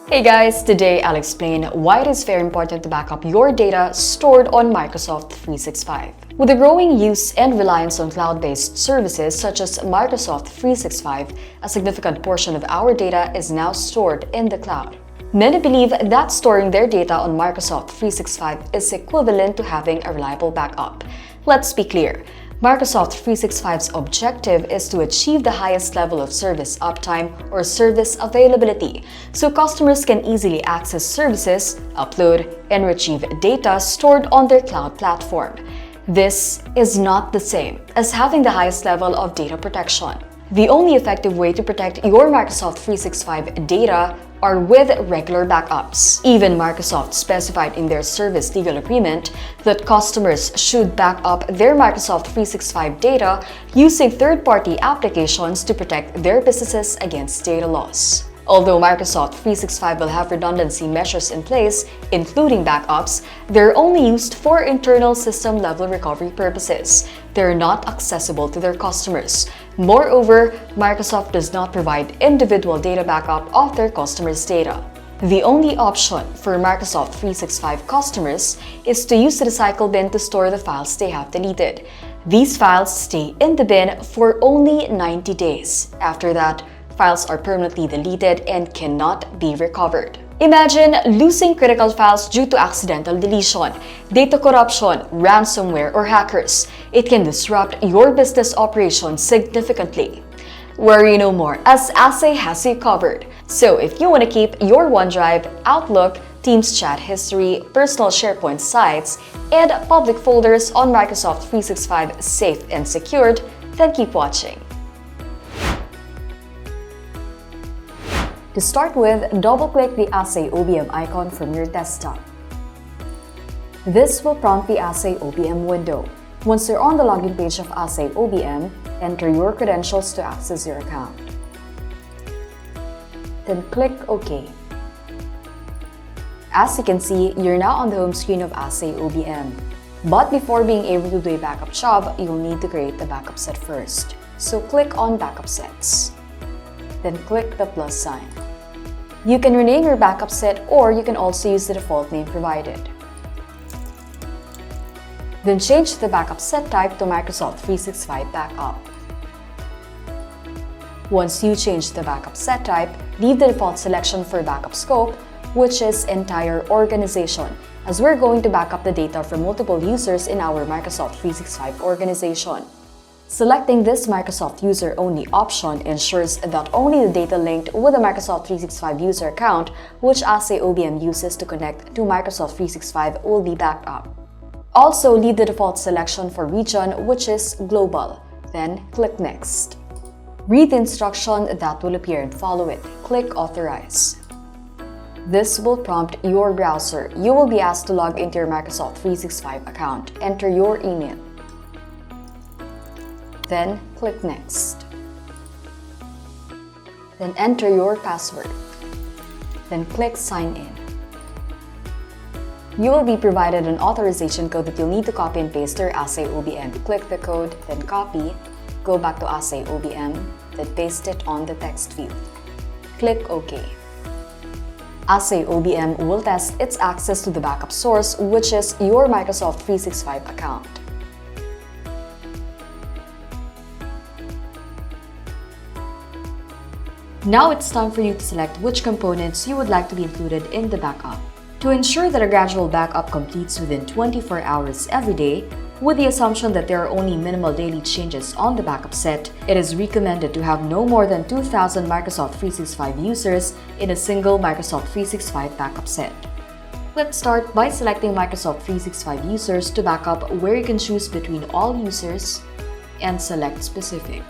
Hey guys, today I'll explain why it is very important to back up your data stored on Microsoft 365. With the growing use and reliance on cloud-based services such as Microsoft 365, a significant portion of our data is now stored in the cloud. Many believe that storing their data on Microsoft 365 is equivalent to having a reliable backup. Let's be clear. Microsoft 365's objective is to achieve the highest level of service uptime or service availability, so customers can easily access services, upload, and retrieve data stored on their cloud platform. This is not the same as having the highest level of data protection. The only effective way to protect your Microsoft 365 data are with regular backups. Even Microsoft specified in their service legal agreement that customers should back up their Microsoft 365 data using third-party applications to protect their businesses against data loss. Although Microsoft 365 will have redundancy measures in place, including backups, they're only used for internal system-level recovery purposes. They're not accessible to their customers. Moreover, Microsoft does not provide individual data backup of their customers' data. The only option for Microsoft 365 customers is to use the recycle bin to store the files they have deleted. These files stay in the bin for only 90 days. After that, files are permanently deleted and cannot be recovered. Imagine losing critical files due to accidental deletion, data corruption, ransomware, or hackers. It can disrupt your business operations significantly. Worry no more, as Ahsay has you covered. So if you want to keep your OneDrive, Outlook, Teams chat history, personal Sharepoint sites, and public folders on Microsoft 365 safe and secured, then keep watching. To start with, double-click the AhsayOBM icon from your desktop. This will prompt the AhsayOBM window. Once you're on the login page of AhsayOBM, enter your credentials to access your account. Then click OK. As you can see, you're now on the home screen of AhsayOBM. But before being able to do a backup job, you'll need to create the backup set first. So click on Backup Sets. Then click the plus sign. You can rename your backup set, or you can also use the default name provided. Then change the backup set type to Microsoft 365 Backup. Once you change the backup set type, leave the default selection for backup scope, which is entire organization, as we're going to back up the data from multiple users in our Microsoft 365 organization. Selecting this Microsoft user-only option ensures that only the data linked with a Microsoft 365 user account, which AhsayOBM uses to connect to Microsoft 365, will be backed up. Also, leave the default selection for region, which is global. Then click Next. Read the instruction that will appear and follow it. Click Authorize. This will prompt your browser. You will be asked to log into your Microsoft 365 account. Enter your email. Then click Next. Then enter your password. Then click Sign In. You will be provided an authorization code that you'll need to copy and paste to your AhsayOBM. Click the code, then copy, go back to AhsayOBM, then paste it on the text field. Click OK. AhsayOBM will test its access to the backup source, which is your Microsoft 365 account. Now it's time for you to select which components you would like to be included in the backup. To ensure that a gradual backup completes within 24 hours every day, with the assumption that there are only minimal daily changes on the backup set, it is recommended to have no more than 2,000 Microsoft 365 users in a single Microsoft 365 backup set. Let's start by selecting Microsoft 365 users to backup, where you can choose between all users and select specific.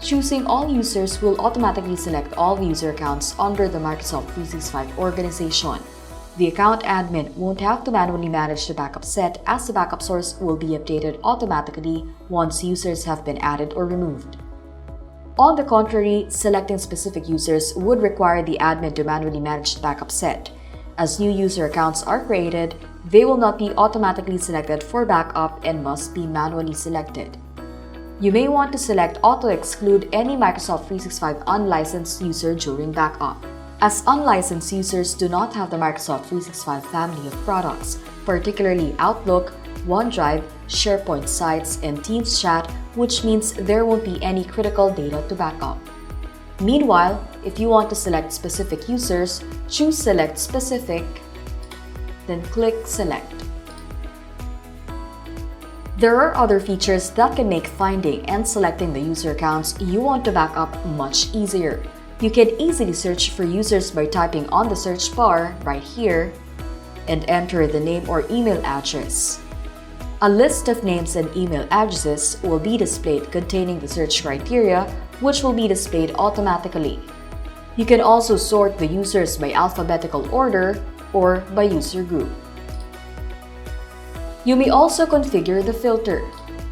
Choosing all users will automatically select all user accounts under the Microsoft 365 organization. The account admin won't have to manually manage the backup set, as the backup source will be updated automatically once users have been added or removed. On the contrary, selecting specific users would require the admin to manually manage the backup set. As new user accounts are created, they will not be automatically selected for backup and must be manually selected. You may want to select Auto Exclude any Microsoft 365 unlicensed user during backup. as unlicensed users do not have the Microsoft 365 family of products, particularly Outlook, OneDrive, SharePoint sites, and Teams chat, which means there won't be any critical data to back up. Meanwhile, if you want to select specific users, choose Select Specific, then click Select. There are other features that can make finding and selecting the user accounts you want to back up much easier. You can easily search for users by typing on the search bar right here and enter the name or email address. A list of names and email addresses will be displayed containing the search criteria, which will be displayed automatically. You can also sort the users by alphabetical order or by user group. You may also configure the filter.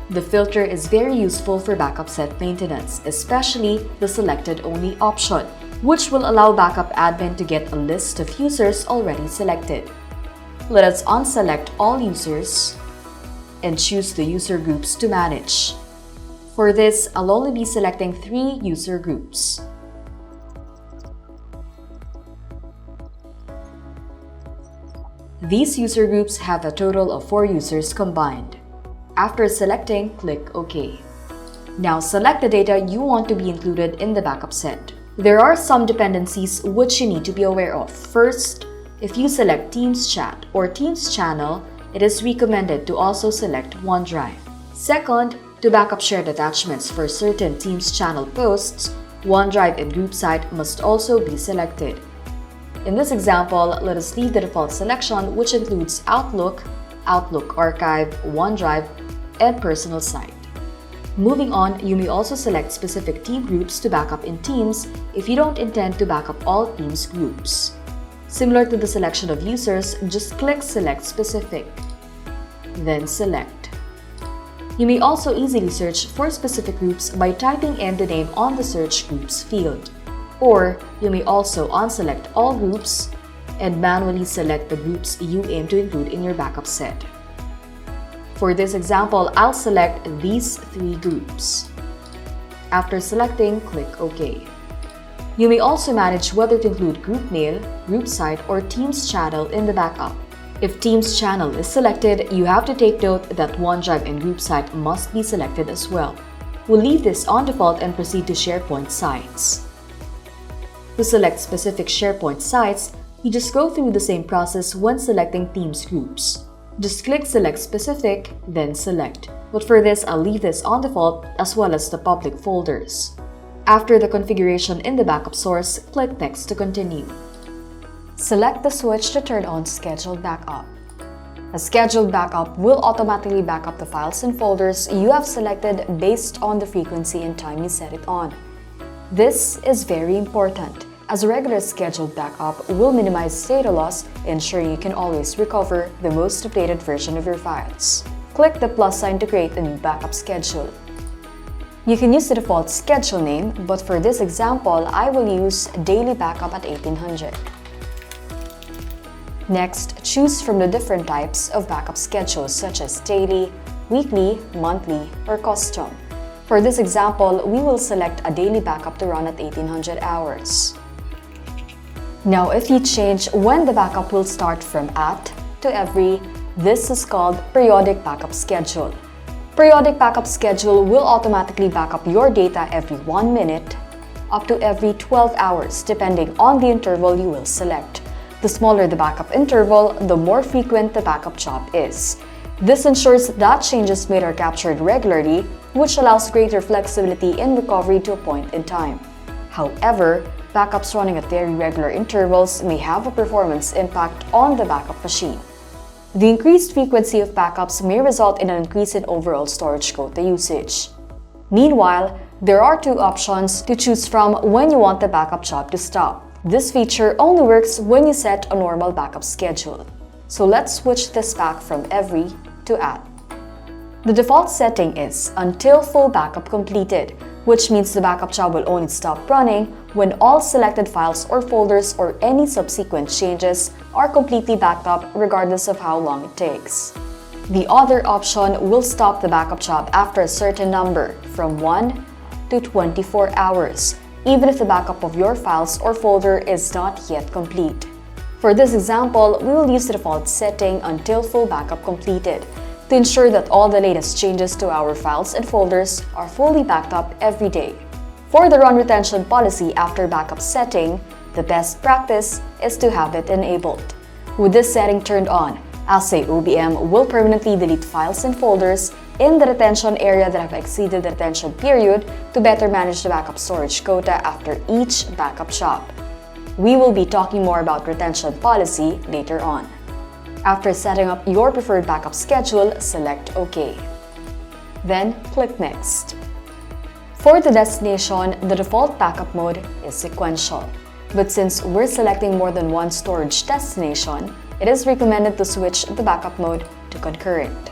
The filter is very useful for backup set maintenance, especially the selected only option, which will allow backup admin to get a list of users already selected. Let us unselect all users and choose the user groups to manage. For this, I'll only be selecting 3 user groups. These user groups have a total of 4 users combined. After selecting, click OK. Now select the data you want to be included in the backup set. There are some dependencies which you need to be aware of. First, if you select Teams Chat or Teams Channel, it is recommended to also select OneDrive. Second, to back up shared attachments for certain Teams channel posts, OneDrive and Group Site must also be selected. In this example, let us leave the default selection, which includes Outlook, Outlook Archive, OneDrive, and Personal Site. Moving on, you may also select specific team groups to back up in Teams if you don't intend to back up all Teams groups. Similar to the selection of users, just click Select Specific, then Select. You may also easily search for specific groups by typing in the name on the Search Groups field. Or you may also unselect all groups and manually select the groups you aim to include in your backup set. For this example, I'll select these 3 groups. After selecting, click OK. You may also manage whether to include Group Mail, Group Site, or Teams Channel in the backup. If Teams Channel is selected, you have to take note that OneDrive and Group Site must be selected as well. We'll leave this on default and proceed to SharePoint sites. To select specific SharePoint sites, you just go through the same process when selecting Teams groups. Just click Select Specific, then Select. But for this, I'll leave this on default as well as the public folders. After the configuration in the backup source, click Next to continue. Select the switch to turn on Scheduled Backup. A scheduled backup will automatically back up the files and folders you have selected based on the frequency and time you set it on. This is very important, as a regular scheduled backup will minimize data loss, ensuring you can always recover the most updated version of your files. Click the plus sign to create a new backup schedule. You can use the default schedule name, but for this example, I will use Daily Backup at 1800. Next, choose from the different types of backup schedules such as daily, weekly, monthly, or custom. For this example, we will select a daily backup to run at 1800 hours. Now, if you change when the backup will start from at to every, this is called periodic backup schedule. Periodic backup schedule will automatically back up your data every 1 minute up to every 12 hours depending on the interval you will select. The smaller the backup interval, the more frequent the backup job is. This ensures that changes made are captured regularly, which allows greater flexibility in recovery to a point in time. However, backups running at very regular intervals may have a performance impact on the backup machine. The increased frequency of backups may result in an increase in overall storage quota usage. Meanwhile, there are 2 options to choose from when you want the backup job to stop. This feature only works when you set a normal backup schedule. So let's switch this back from every to at. The default setting is until full backup completed, which means the backup job will only stop running when all selected files or folders or any subsequent changes are completely backed up regardless of how long it takes. The other option will stop the backup job after a certain number from 1 to 24 hours. even if the backup of your files or folder is not yet complete. For this example, we will use the default setting until full backup completed to ensure that all the latest changes to our files and folders are fully backed up every day. For the run retention policy after backup setting, the best practice is to have it enabled. With this setting turned on, AhsayOBM will permanently delete files and folders in the retention area that have exceeded the retention period to better manage the backup storage quota after each backup job. We will be talking more about retention policy later on. After setting up your preferred backup schedule, select OK. Then click Next. For the destination, the default backup mode is sequential. But since we're selecting more than one storage destination, it is recommended to switch the backup mode to concurrent.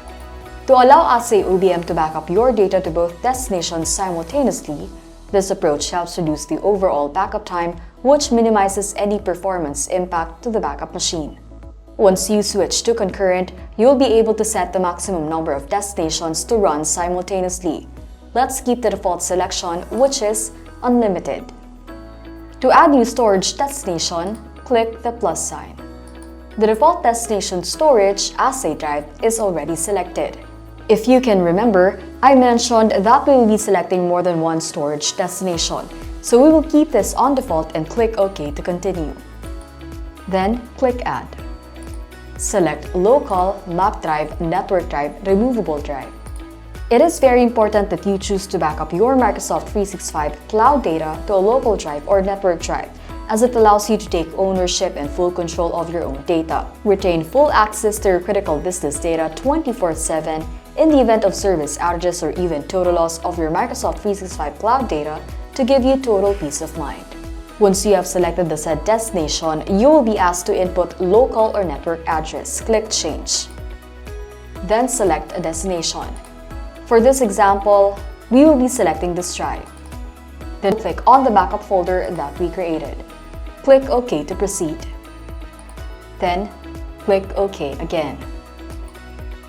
To allow AhsayOBM to back up your data to both destinations simultaneously, this approach helps reduce the overall backup time, which minimizes any performance impact to the backup machine. Once you switch to concurrent, you'll be able to set the maximum number of destinations to run simultaneously. Let's keep the default selection, which is unlimited. To add new storage destination, click the plus sign. The default destination storage, Onedrive, is already selected. If you can remember, I mentioned that we will be selecting more than one storage destination, so we will keep this on default and click OK to continue. Then click Add. Select Local, Map Drive, Network Drive, Removable Drive. It is very important that you choose to back up your Microsoft 365 cloud data to a local drive or network drive, as it allows you to take ownership and full control of your own data. Retain full access to your critical business data 24/7 in the event of service outages or even total loss of your Microsoft 365 cloud data to give you total peace of mind. Once you have selected the said destination, you will be asked to input local or network address. Click Change. Then select a destination. For this example, we will be selecting this drive. Then click on the backup folder that we created. Click OK to proceed. Then click OK again.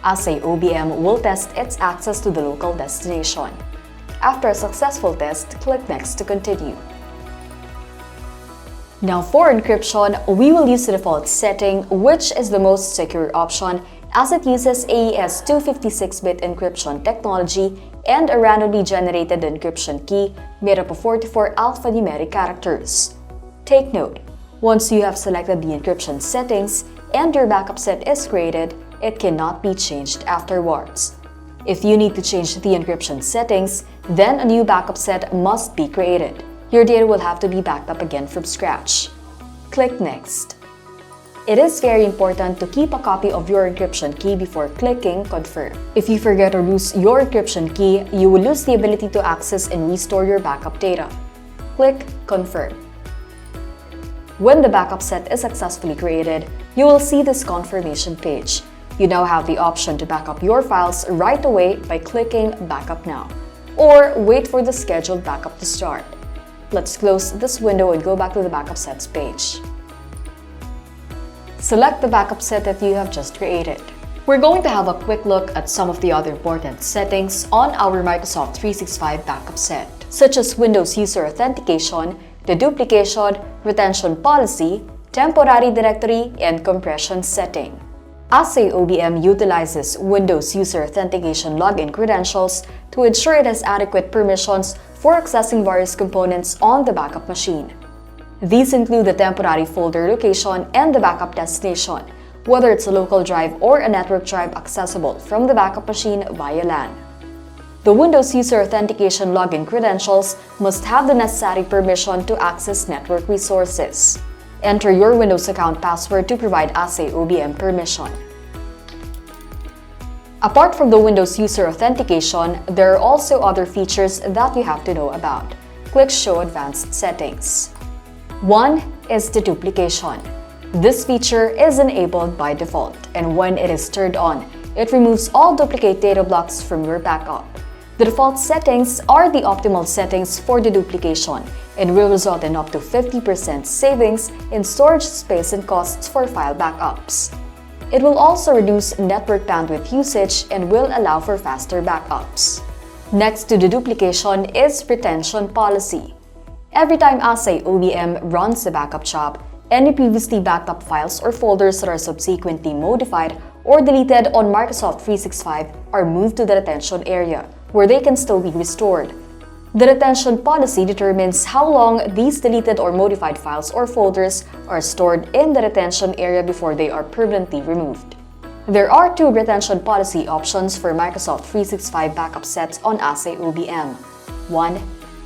AhsayOBM will test its access to the local destination. After a successful test, click Next to continue. Now for encryption, we will use the default setting, which is the most secure option as it uses AES 256-bit encryption technology and a randomly generated encryption key made up of 44 alphanumeric characters. Take note, once you have selected the encryption settings and your backup set is created, it cannot be changed afterwards. If you need to change the encryption settings, then a new backup set must be created. Your data will have to be backed up again from scratch. Click Next. It is very important to keep a copy of your encryption key before clicking Confirm. If you forget or lose your encryption key, you will lose the ability to access and restore your backup data. Click Confirm. When the backup set is successfully created, you will see this confirmation page. You now have the option to back up your files right away by clicking Backup Now, or wait for the scheduled backup to start. Let's close this window and go back to the backup sets page. Select the backup set that you have just created. We're going to have a quick look at some of the other important settings on our Microsoft 365 backup set, such as Windows User Authentication, deduplication, retention policy, temporary directory, and compression setting. AhsayOBM utilizes Windows User Authentication login credentials to ensure it has adequate permissions for accessing various components on the backup machine. These include the temporary folder location and the backup destination, whether it's a local drive or a network drive accessible from the backup machine via LAN. The Windows User Authentication login credentials must have the necessary permission to access network resources. Enter your Windows account password to provide AhsayOBM permission. Apart from the Windows User Authentication, there are also other features that you have to know about. Click Show Advanced Settings. One is deduplication. This feature is enabled by default, and when it is turned on, it removes all duplicate data blocks from your backup. The default settings are the optimal settings for deduplication and will result in up to 50% savings in storage space and costs for file backups. It will also reduce network bandwidth usage and will allow for faster backups. Next to deduplication is retention policy. Every time AhsayOBM runs the backup job, any previously backed up files or folders that are subsequently modified or deleted on Microsoft 365 are moved to the retention area, where they can still be restored. The retention policy determines how long these deleted or modified files or folders are stored in the retention area before they are permanently removed. There are two retention policy options for Microsoft 365 backup sets on AhsayOBM. One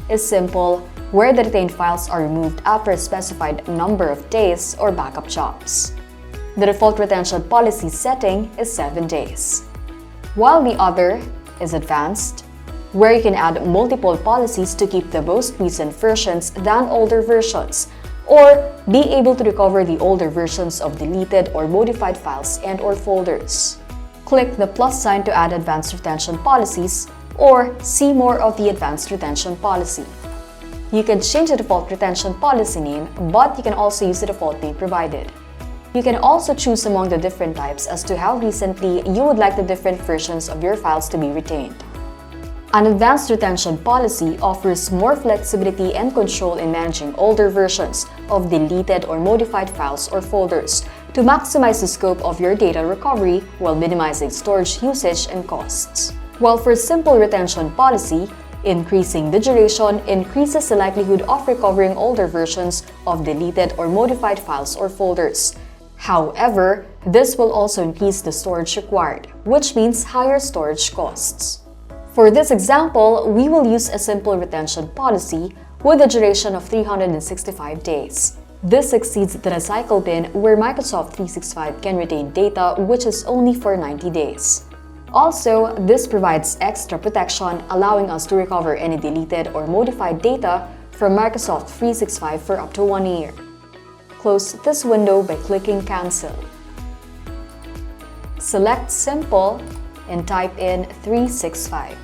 is simple, where the retained files are removed after a specified number of days or backup jobs. The default retention policy setting is 7 days. While the other is advanced, where you can add multiple policies to keep the most recent versions than older versions, or be able to recover the older versions of deleted or modified files and/or folders. Click the plus sign to add advanced retention policies, or see more of the advanced retention policy. You can change the default retention policy name, but you can also use the default name provided. You can also choose among the different types as to how recently you would like the different versions of your files to be retained. An advanced retention policy offers more flexibility and control in managing older versions of deleted or modified files or folders to maximize the scope of your data recovery while minimizing storage usage and costs. While for simple retention policy, increasing the duration increases the likelihood of recovering older versions of deleted or modified files or folders. However, this will also increase the storage required, which means higher storage costs. For this example, we will use a simple retention policy with a duration of 365 days. This exceeds the recycle bin where Microsoft 365 can retain data which is only for 90 days. Also, this provides extra protection, allowing us to recover any deleted or modified data from Microsoft 365 for up to 1 year. Close this window by clicking Cancel. Select Simple and type in 365.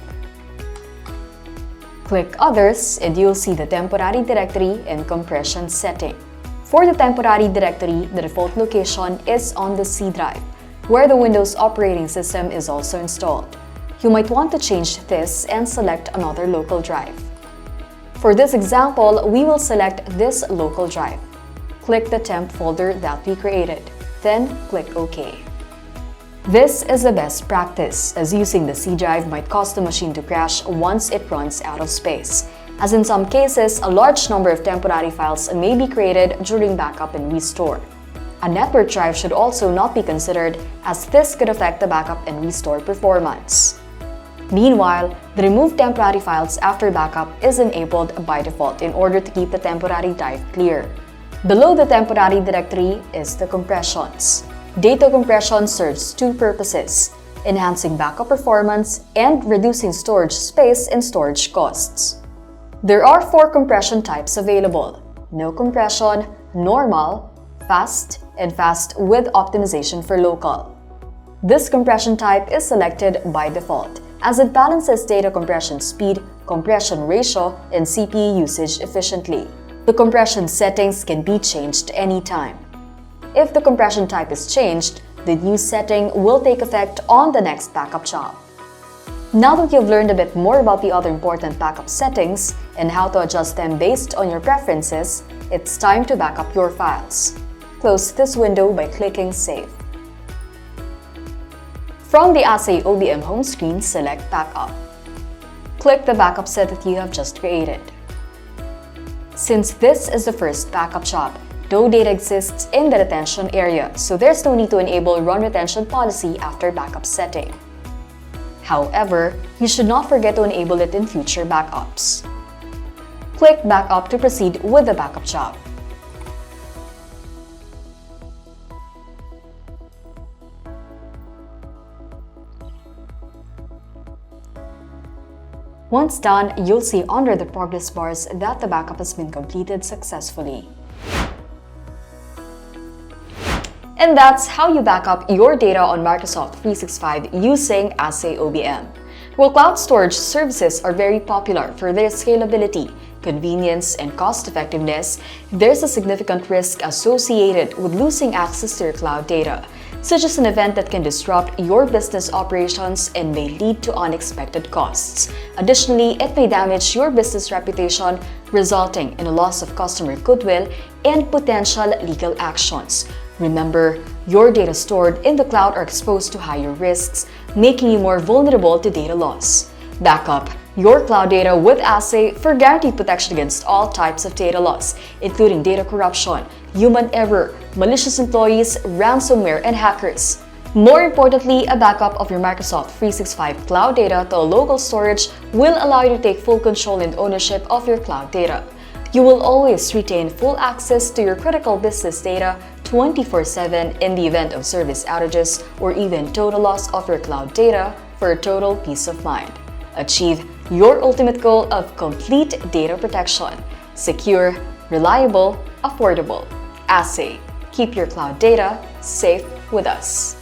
Click Others and you'll see the temporary directory and compression setting. For the temporary directory, the default location is on the C drive, where the Windows operating system is also installed. You might want to change this and select another local drive. For this example, we will select this local drive. Click the temp folder that we created, then click OK. This is the best practice, as using the C drive might cause the machine to crash once it runs out of space, as in some cases, a large number of temporary files may be created during backup and restore. A network drive should also not be considered, as this could affect the backup and restore performance. Meanwhile, the remove temporary files after backup is enabled by default in order to keep the temporary drive clear. Below the temporary directory is the compressions. Data compression serves two purposes: enhancing backup performance and reducing storage space and storage costs. There are 4 compression types available: no compression, normal, fast, and fast with optimization for local. This compression type is selected by default, as it balances data compression speed, compression ratio, and CPU usage efficiently. The compression settings can be changed anytime. If the compression type is changed, the new setting will take effect on the next backup job. Now that you've learned a bit more about the other important backup settings and how to adjust them based on your preferences, it's time to back up your files. Close this window by clicking Save. From the AhsayOBM home screen, select Backup. Click the backup set that you have just created. Since this is the first backup job, no data exists in the retention area, so there's no need to enable Run Retention Policy after backup setting. However, you should not forget to enable it in future backups. Click Backup to proceed with the backup job. Once done, you'll see under the progress bars that the backup has been completed successfully. And that's how you back up your data on Microsoft 365 using AhsayOBM. While cloud storage services are very popular for their scalability, convenience, and cost-effectiveness, there's a significant risk associated with losing access to your cloud data, such as an event that can disrupt your business operations and may lead to unexpected costs. Additionally, it may damage your business reputation resulting in a loss of customer goodwill and potential legal actions. Remember, your data stored in the cloud are exposed to higher risks, making you more vulnerable to data loss. Backup your cloud data with Ahsay for guaranteed protection against all types of data loss, including data corruption, human error, malicious employees, ransomware, and hackers. More importantly, a backup of your Microsoft 365 cloud data to a local storage will allow you to take full control and ownership of your cloud data. You will always retain full access to your critical business data 24/7 in the event of service outages or even total loss of your cloud data for a total peace of mind. Achieve your ultimate goal of complete data protection. Secure, reliable, affordable. Ahsay. Keep your cloud data safe with us.